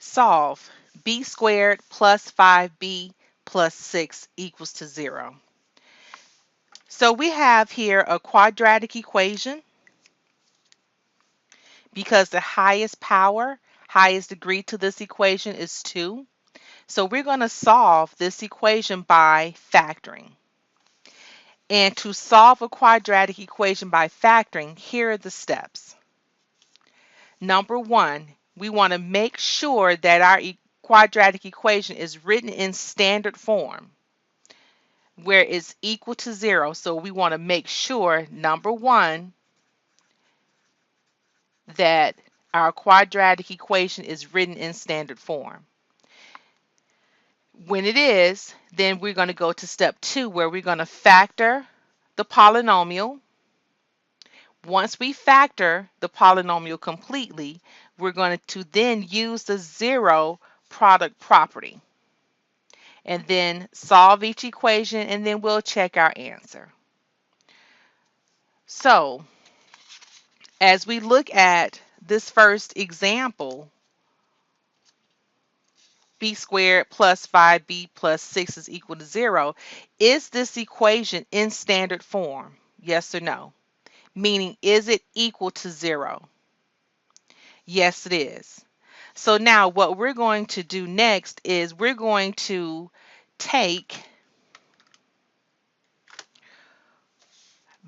Solve. B squared plus 5b plus 6 equals to 0. So we have here a quadratic equation because the highest power, highest degree to this equation is 2. So we're going to solve this equation by factoring. And to solve a quadratic equation by factoring, here are the steps. Number one, we want to make sure that our quadratic equation is written in standard form where it's equal to 0. So we want to make sure, number one, that our quadratic equation is written in standard form. When it is, then we're going to go to step 2 where we're going to factor the polynomial. Once we factor the polynomial completely, we're going to then use the zero product property and then solve each equation, and then we'll check our answer. So as we look at this first example, b squared plus 5b plus 6 is equal to 0, is this equation in standard form? Yes or no? Meaning, is it equal to 0? Yes, it is. So now what we're going to do next is we're going to take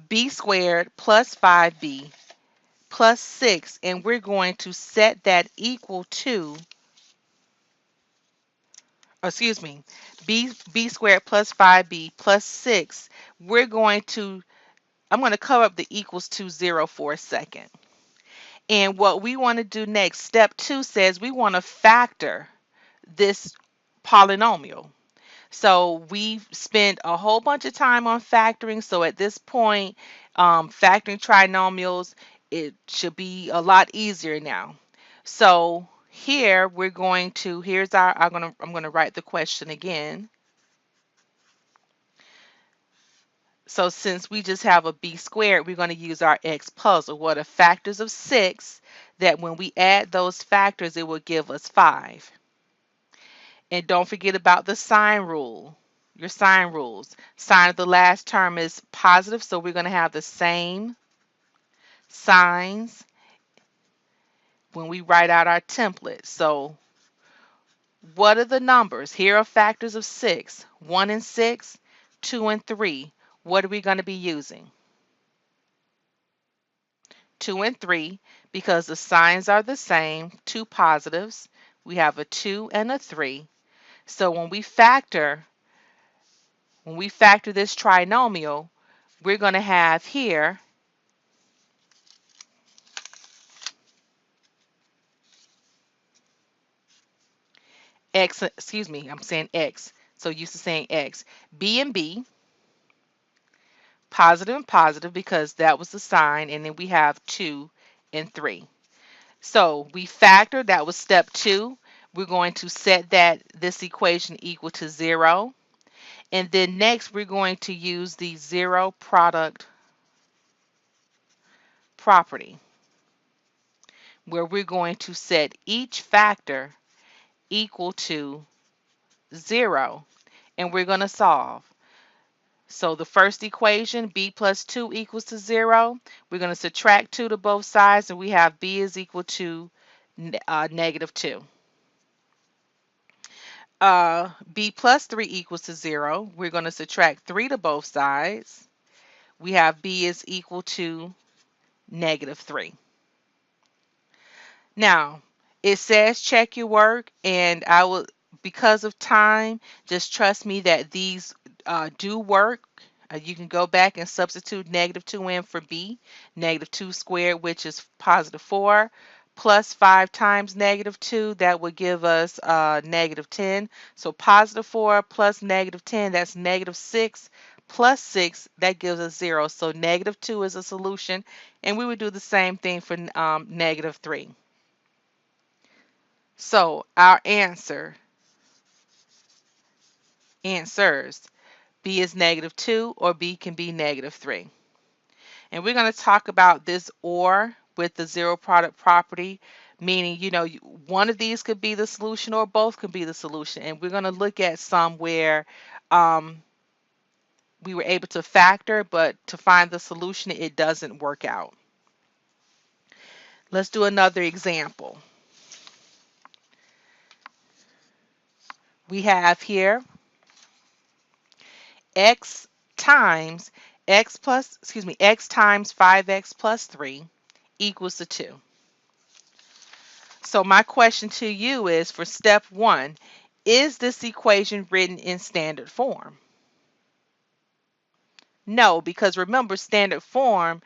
b squared plus 5b plus 6 and we're going to set that equal to, excuse me, b squared plus 5b plus 6. I'm going to cover up the equals to 0 for a second. And what we want to do next, step 2 says we want to factor this polynomial. So we've spent a whole bunch of time on factoring. So at this point, factoring trinomials, it should be a lot easier now. So here we're going to, I'm going to write the question again. So since we just have a b squared, we're going to use our x puzzle. What are factors of 6 that when we add those factors, it will give us 5. And don't forget about the sign rule, your sign rules. Sign of the last term is positive, so we're going to have the same signs when we write out our template. So what are the numbers? Here are factors of 6, 1 and 6, 2 and 3. What are we going to be using? 2 and 3, because the signs are the same, two positives. We have a 2 and a 3. So when we factor this trinomial, we're going to have here x, excuse me, I'm saying x, so used to saying x, b and b, positive and positive because that was the sign, and then we have 2 and 3. So we factor, that was step 2. We're going to set this equation equal to 0. And then next we're going to use the zero product property where we're going to set each factor equal to 0 and we're going to solve. So the first equation, b plus 2 equals to 0. We're going to subtract 2 to both sides and we have b is equal to negative 2. B plus 3 equals to 0. We're going to subtract 3 to both sides. We have b is equal to negative 3. Now, it says check your work, and I will, because of time, just trust me that these do work. You can go back and substitute negative 2 in for b, negative 2 squared, which is positive 4, plus 5 times negative 2, that would give us negative 10. So positive 4 plus negative 10, that's negative 6, plus 6, that gives us 0. So negative 2 is a solution, and we would do the same thing for negative 3. So our answers, B is negative 2 or B can be negative 3. And we're going to talk about this OR with the zero product property meaning, one of these could be the solution or both could be the solution. And we're going to look at some where um, we were able to factor, but to find the solution, it doesn't work out. Let's do another example. We have here x times x times 5x plus 3 equals to 2. So my question to you is, for step 1, is this equation written in standard form? No, because remember, standard form,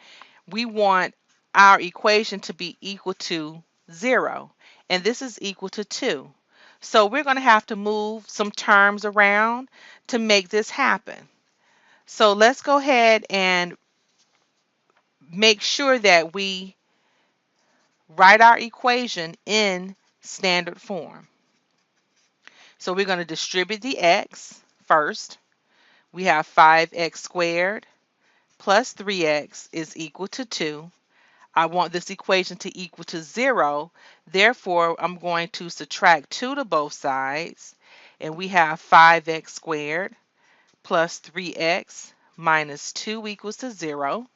we want our equation to be equal to 0, and this is equal to 2. So we're going to have to move some terms around to make this happen. So let's go ahead and make sure that we write our equation in standard form. So we're going to distribute the x first. We have 5x squared plus 3x is equal to 2. I want this equation to equal to 0. Therefore, I'm going to subtract 2 to both sides. And we have 5x squared plus 3x minus 2 equals to 0.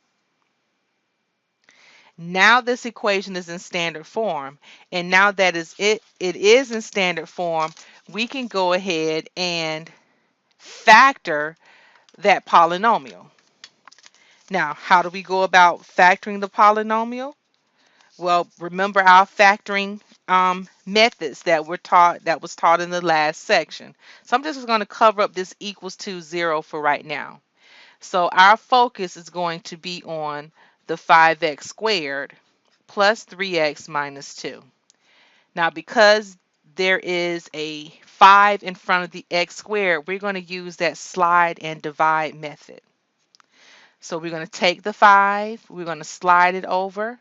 Now this equation is in standard form. And now that it is in standard form, we can go ahead and factor that polynomial. Now, how do we go about factoring the polynomial? Well, remember our factoring methods that was taught in the last section. So I'm just going to cover up this equals to 0 for right now. So our focus is going to be on the 5x squared plus 3x minus 2. Now, because there is a 5 in front of the x squared, we're going to use that slide and divide method. So we're going to take the 5, we're going to slide it over,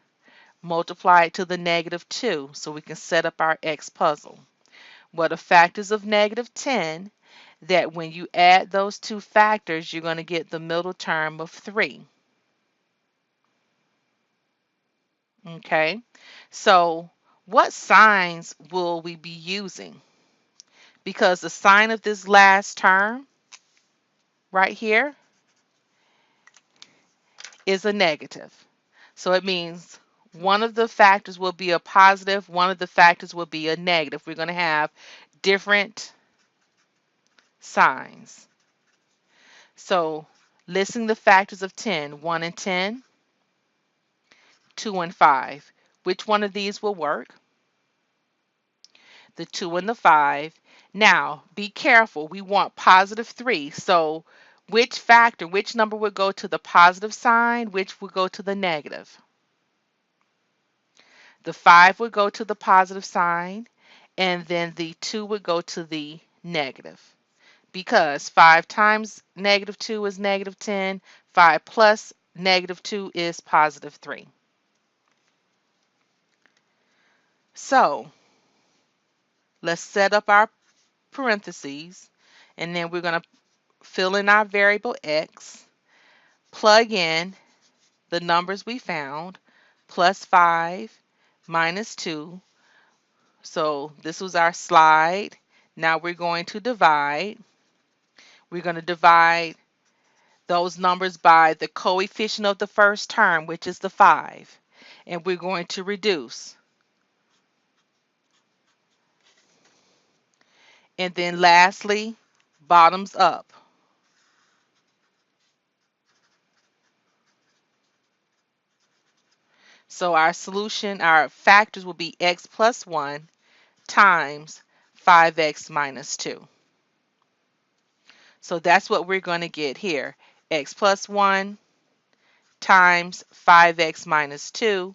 multiply it to the negative 2 so we can set up our x puzzle. What are factors of negative 10? That when you add those two factors, you're going to get the middle term of 3. Okay, so what signs will we be using? Because the sign of this last term right here is a negative. So it means one of the factors will be a positive, one of the factors will be a negative. We're going to have different signs. So listing the factors of 10, 1 and 10, 2 and 5. Which one of these will work? The 2 and the 5. Now, be careful. We want positive 3. So which number would go to the positive sign, which would go to the negative? The 5 would go to the positive sign, and then the 2 would go to the negative. Because 5 times negative 2 is negative 10, 5 plus negative 2 is positive 3. So let's set up our parentheses, and then we're going to fill in our variable x, plug in the numbers we found, plus 5 minus 2. So this was our slide. Now we're going to divide. We're going to divide those numbers by the coefficient of the first term, which is the 5. And we're going to reduce. And then lastly, bottoms up. So our solution, our factors will be x plus 1 times 5x minus 2. So that's what we're going to get here. X plus 1 times 5x minus 2.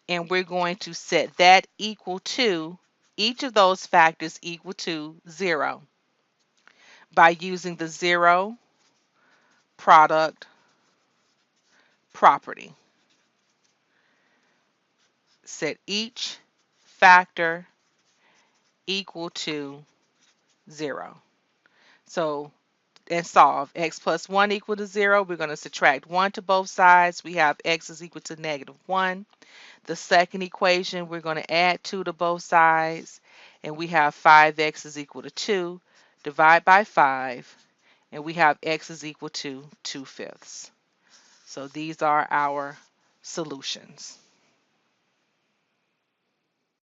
And we're going to set that equal to, each of those factors equal to 0 by using the 0 product property. Set each factor equal to 0. So, and solve. X plus 1 equal to 0. We're going to subtract 1 to both sides. We have x is equal to negative 1. The second equation, we're going to add 2 to both sides, and we have 5x is equal to 2. Divide by 5, and we have x is equal to 2/5. So these are our solutions.